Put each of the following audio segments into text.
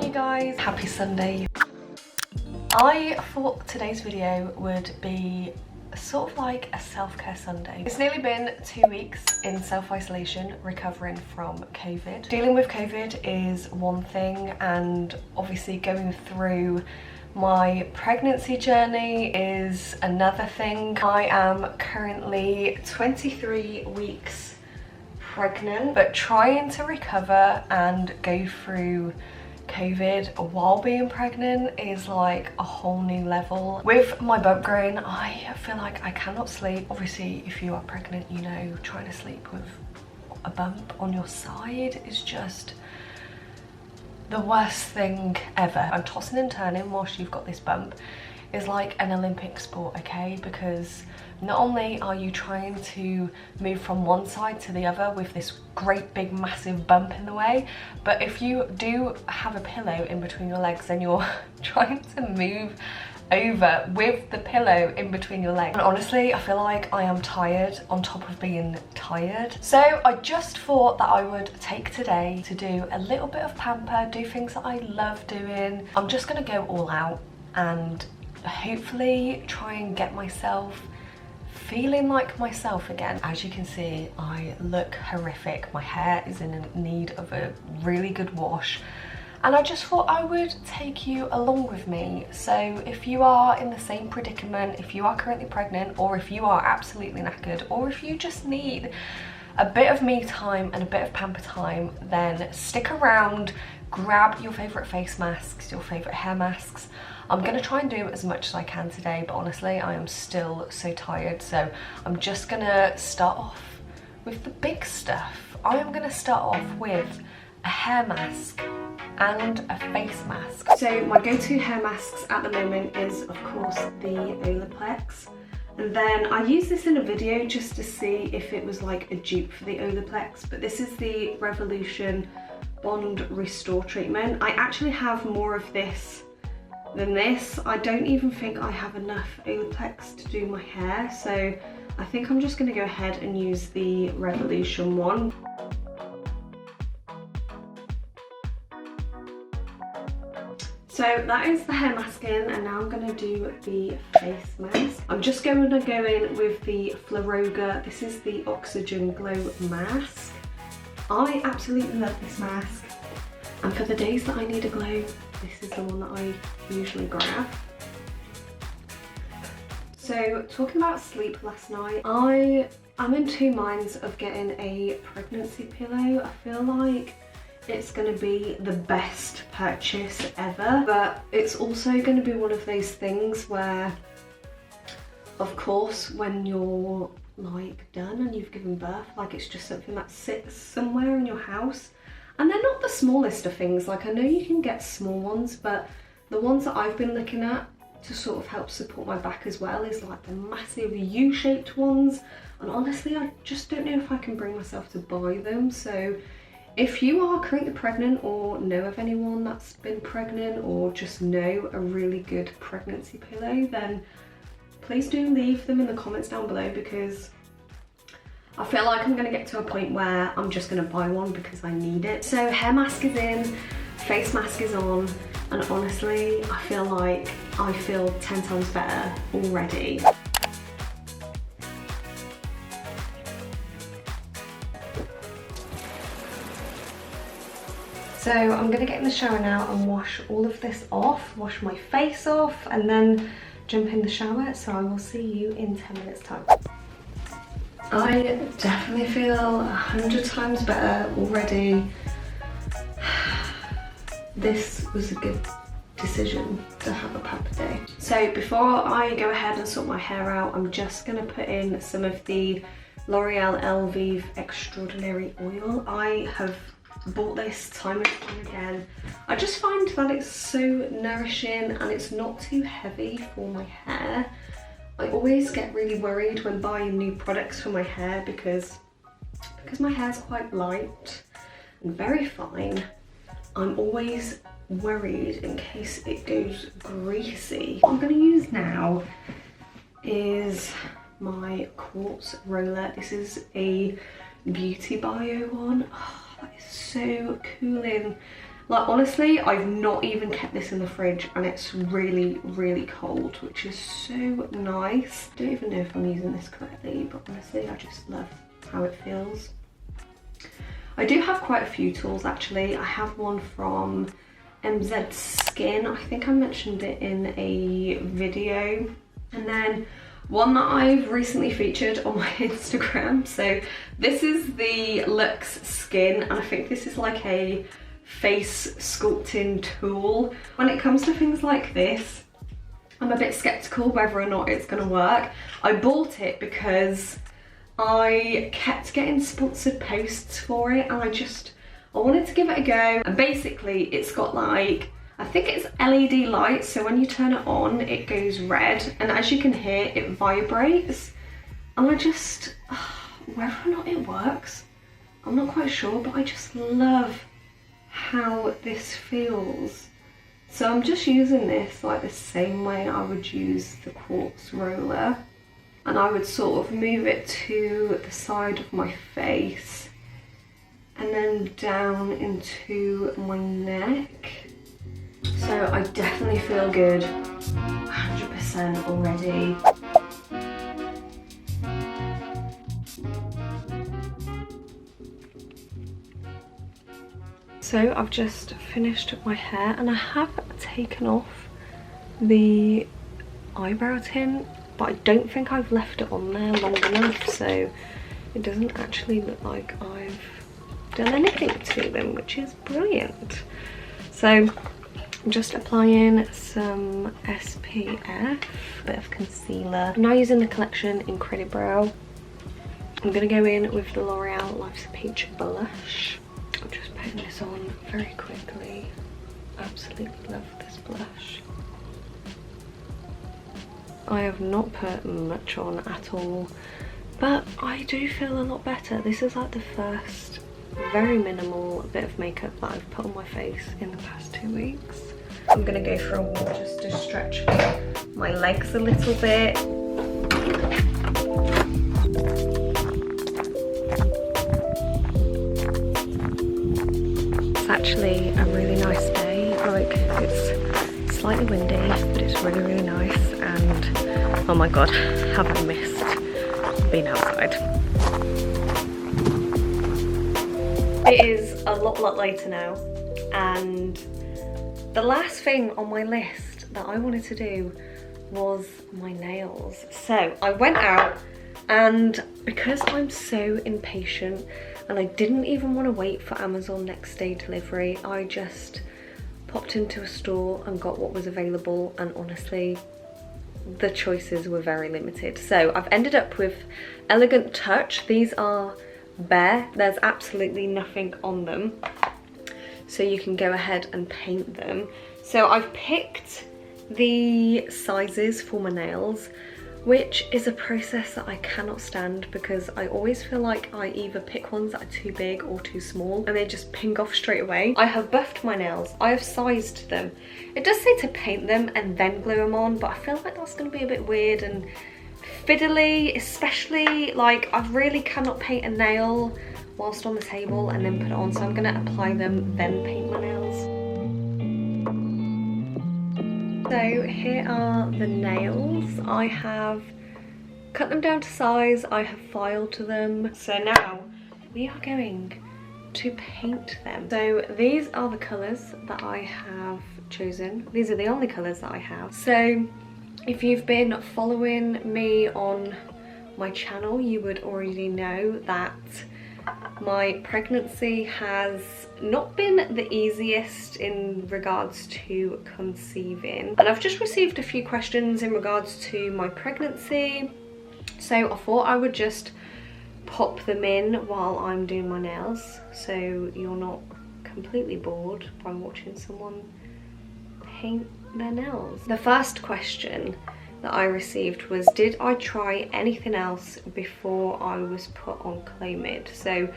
Hey guys, happy Sunday. I thought today's video would be sort of like a self-care Sunday. It's nearly been 2 weeks in self-isolation recovering from COVID. Dealing with COVID is one thing, and obviously going through my pregnancy journey is another thing. I am currently 23 weeks pregnant, but trying to recover and go through COVID while being pregnant is like a whole new level. With my bump growing, I feel like I cannot sleep. Obviously, if you are pregnant, you know, trying to sleep with a bump on your side is just the worst thing ever. And tossing and turning whilst you've got this bump is like an Olympic sport, okay? Because not only are you trying to move from one side to the other with this great big massive bump in the way, but if you do have a pillow in between your legs, then you're trying to move over with the pillow in between your legs. And honestly, I feel like I am tired on top of being tired. So I just thought that I would take today to do a little bit of pamper, do things that I love doing. I'm just gonna go all out and hopefully try and get myself feeling like myself again. As you can see, I look horrific. My hair is in need of a really good wash, and I just thought I would take you along with me. So if you are in the same predicament, if you are currently pregnant, or if you are absolutely knackered, or if you just need a bit of me time and a bit of pamper time, then stick around, grab your favourite face masks, your favourite hair masks. I'm gonna try and do as much as I can today, but honestly, I am still so tired. So I'm just gonna start off with the big stuff. I am gonna start off with a hair mask and a face mask. So my go-to hair masks at the moment is, of course, the Olaplex. And then I used this in a video just to see if it was like a dupe for the Olaplex, but this is the Revolution Bond Restore treatment. I actually have more of this than this. I don't even think I have enough Olaplex to do my hair, so I think I'm just going to go ahead and use the Revolution one. So that is the hair mask in, and now I'm going to do the face mask. I'm just going to go in with the Floroga. This is the Oxygen Glow Mask. I absolutely love this mask, and for the days that I need a glow, this is the one that I usually grab. So talking about sleep last night, I'm in two minds of getting a pregnancy pillow. I feel like it's going to be the best purchase ever, but it's also going to be one of those things where, of course, when you're like done and you've given birth, like it's just something that sits somewhere in your house. And they're not the smallest of things. Like, I know you can get small ones, but the ones that I've been looking at to sort of help support my back as well is like the massive U-shaped ones. And honestly, I just don't know if I can bring myself to buy them. So if you are currently pregnant, or know of anyone that's been pregnant, or just know a really good pregnancy pillow, then please do leave them in the comments down below, because I feel like I'm gonna get to a point where I'm just gonna buy one because I need it. So hair mask is in, face mask is on, and honestly, I feel like I feel 10 times better already. So I'm gonna get in the shower now and wash all of this off, wash my face off, and then jump in the shower. So I will see you in 10 minutes time. I definitely feel 100 times better already. This was a good decision to have a pamper day. So before I go ahead and sort my hair out, I'm just gonna put in some of the L'Oreal Elvive Extraordinary Oil. I have bought this time and time again. I just find that it's so nourishing and it's not too heavy for my hair. I always get really worried when buying new products for my hair because my hair's quite light and very fine. I'm always worried in case it goes greasy. What I'm going to use now is my quartz roller. This is a Beauty Bio one. Oh, that is so cooling Like honestly, I've not even kept this in the fridge and it's really, really cold, which is so nice. I don't even know if I'm using this correctly, but honestly, I just love how it feels. I do have quite a few tools actually. I have one from MZ Skin. I think I mentioned it in a video. And then one that I've recently featured on my Instagram. So this is the Luxe Skin, and I think this is like a face sculpting tool. When it comes to things like this, I'm a bit skeptical whether or not it's gonna work. I bought it because I kept getting sponsored posts for it, and I wanted to give it a go. And basically it's got like, I think it's LED lights, so when you turn it on, it goes red, and as you can hear, it vibrates. And I just, whether or not it works, I'm not quite sure, but I just love how this feels. So I'm just using this like the same way I would use the quartz roller, and I would sort of move it to the side of my face and then down into my neck. So I definitely feel good, 100% already. So I've just finished my hair and I have taken off the eyebrow tint, but I don't think I've left it on there long enough, so it doesn't actually look like I've done anything to them, which is brilliant. So I'm just applying some SPF, a bit of concealer. I'm now using the collection Incredibrow. I'm going to go in with the L'Oreal Life's Peach blush. I'm just putting this on very quickly. Absolutely love this blush. I have not put much on at all, but I do feel a lot better. This is like the first very minimal bit of makeup that I've put on my face in the past 2 weeks. I'm gonna go for a walk just to stretch my legs a little bit. It's actually a really nice day. Like, it's slightly windy, but it's really, really nice. And oh my god, have I missed being outside. It is a lot later now, and the last thing on my list that I wanted to do was my nails. So I went out, and because I'm so impatient and I didn't even want to wait for Amazon next day delivery, I just popped into a store and got what was available, and honestly the choices were very limited. So I've ended up with Elegant Touch. These are bare, there's absolutely nothing on them, so you can go ahead and paint them. So I've picked the sizes for my nails, which is a process that I cannot stand because I always feel like I either pick ones that are too big or too small and they just ping off straight away. I have buffed my nails, I have sized them. It does say to paint them and then glue them on, but I feel like that's going to be a bit weird and fiddly, especially like I really cannot paint a nail whilst on the table and then put it on, so I'm going to apply them then paint my nails. So here are the nails. I have cut them down to size, I have filed to them. So now we are going to paint them. So these are the colours that I have chosen. These are the only colours that I have. So if you've been following me on my channel, you would already know that my pregnancy has not been the easiest in regards to conceiving, and I've just received a few questions in regards to my pregnancy, so I thought I would just pop them in while I'm doing my nails so you're not completely bored by watching someone paint their nails. The first question that I received was, did I try anything else before I was put on CLOMID? So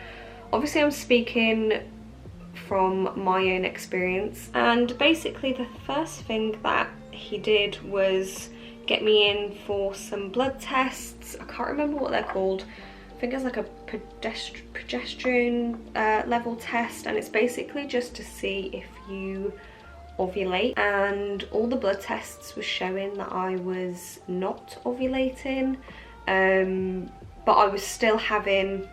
obviously I'm speaking from my own experience, and basically the first thing that he did was get me in for some blood tests. I can't remember what they're called, think it's like a progesterone level test, and it's basically just to see if you ovulate, and all the blood tests were showing that I was not ovulating, but I was still having,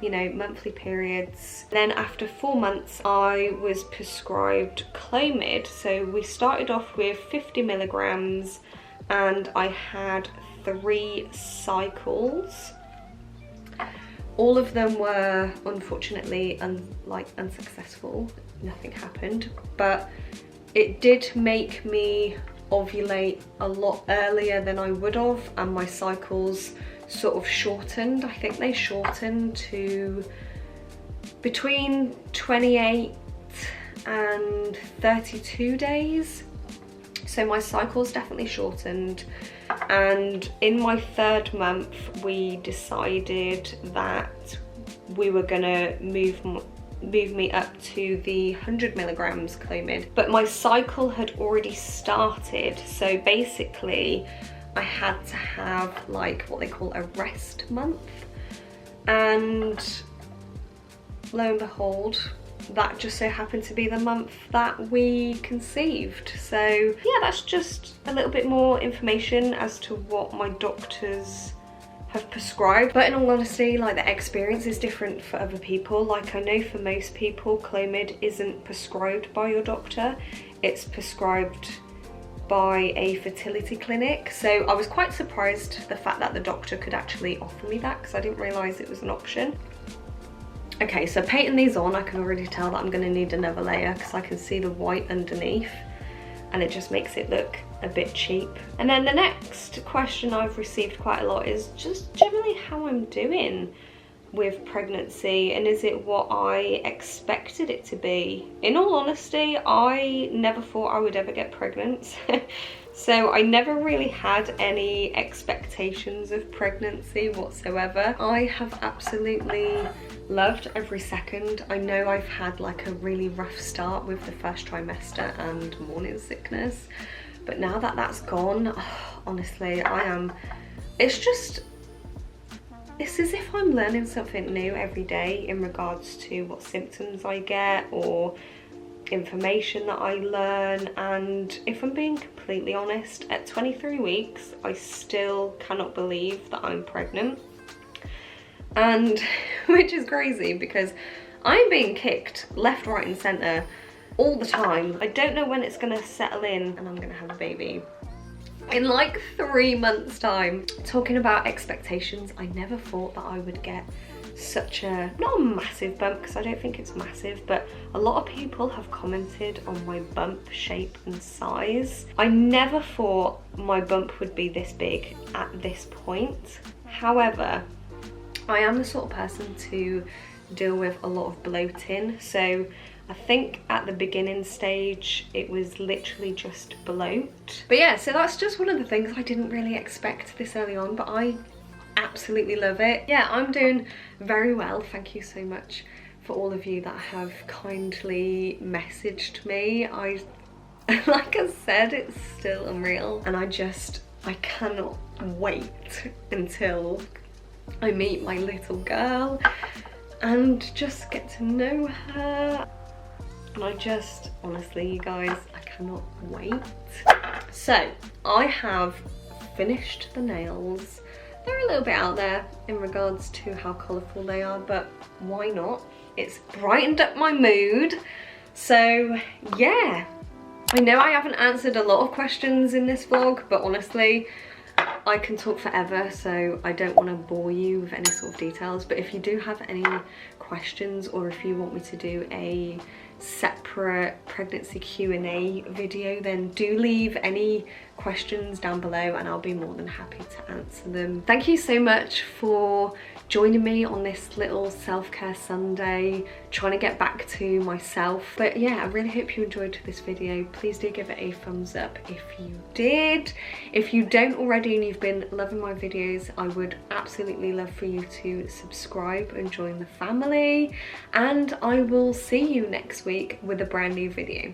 you know, monthly periods. Then after 4 months I was prescribed CLOMID. So we started off with 50 milligrams and I had 3 cycles. All of them were unfortunately unsuccessful. Nothing happened, but it did make me ovulate a lot earlier than I would have, and my cycles sort of shortened. I think they shortened to between 28 and 32 days. So my cycles definitely shortened, and in my 3rd month we decided that we were gonna move me up to the 100 milligrams CLOMID, but my cycle had already started. So basically I had to have like what they call a rest month, and lo and behold, that just so happened to be the month that we conceived. So yeah, that's just a little bit more information as to what my doctors have prescribed. But in all honesty, like, the experience is different for other people. Like, I know for most people CLOMID isn't prescribed by your doctor, it's prescribed by a fertility clinic. So I was quite surprised the fact that the doctor could actually offer me that, because I didn't realise it was an option. Okay, so painting these on, I can already tell that I'm going to need another layer because I can see the white underneath and it just makes it look a bit cheap. And then the next question I've received quite a lot is just generally how I'm doing with pregnancy, and is it what I expected it to be? In all honesty, I never thought I would ever get pregnant. So I never really had any expectations of pregnancy whatsoever. I have absolutely loved every second. I know I've had like a really rough start with the first trimester and morning sickness, but now that that's gone, honestly, it's as if I'm learning something new every day in regards to what symptoms I get or information that I learn. And if I'm being completely honest, at 23 weeks, I still cannot believe that I'm pregnant. And which is crazy because I'm being kicked left, right and centre all the time. I don't know when it's gonna settle in and I'm gonna have a baby in like 3 months time. Talking about expectations, I never thought that I would get such a, not a massive bump, because I don't think it's massive, but a lot of people have commented on my bump shape and size. I never thought my bump would be this big at this point. However, I am the sort of person to deal with a lot of bloating, so I think at the beginning stage it was literally just bloat. But yeah, so that's just one of the things I didn't really expect this early on, but I absolutely love it. Yeah, I'm doing very well. Thank you so much for all of you that have kindly messaged me. Like I said, it's still unreal, and I cannot wait until I meet my little girl and just get to know her. And honestly, you guys, I cannot wait. So I have finished the nails. They're a little bit out there in regards to how colourful they are, but why not? It's brightened up my mood. So yeah, I know I haven't answered a lot of questions in this vlog, but honestly, I can talk forever, so I don't want to bore you with any sort of details. But if you do have any questions, or if you want me to do a separate pregnancy Q&A video, then do leave any questions down below and I'll be more than happy to answer them. Thank you so much for joining me on this little self-care Sunday, trying to get back to myself. But yeah, I really hope you enjoyed this video. Please do give it a thumbs up if you did. If you don't already and you've been loving my videos, I would absolutely love for you to subscribe and join the family, and I will see you next week with a brand new video.